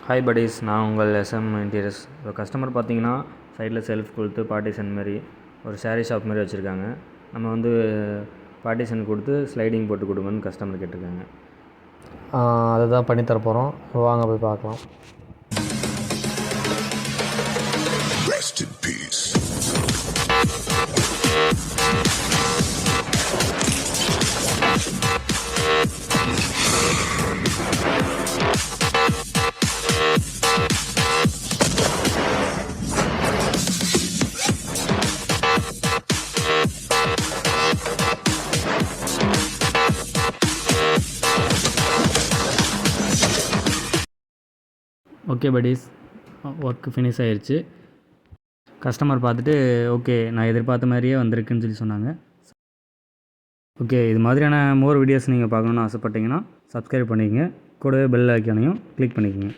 Hi buddies, நான் உங்கள் SM interiors. இப்போ கஸ்டமர் பார்த்தீங்கன்னா சைடில் செல்ஃப் கொடுத்து பார்ட்டிஷன் மாதிரி ஒரு சாரீ ஷாப் மாதிரி வச்சுருக்காங்க. நம்ம வந்து பார்ட்டிஷன் கொடுத்து ஸ்லைடிங் போட்டு கொடுங்கன்னு கஸ்டமர் கேட்டிருக்காங்க. அதை தான் பண்ணித்தர போகிறோம். வாங்க போய் பார்க்கலாம். Rest in peace. Okay buddies, work finish ஆயிடுச்சு. கஸ்டமர் பார்த்துட்டு ஓகே நான் எதிர்பார்த்த மாதிரியே வந்திருக்குன்னு சொல்லி சொன்னாங்க. ஓகே, இது மாதிரியான மோர் வீடியோஸ் நீங்கள் பார்க்கணுன்னு ஆசைப்பட்டீங்கன்னா சப்ஸ்கிரைப் பண்ணிக்கங்க. கூடவே பெல் ஐக்கானையும் கிளிக் பண்ணிக்கோங்க.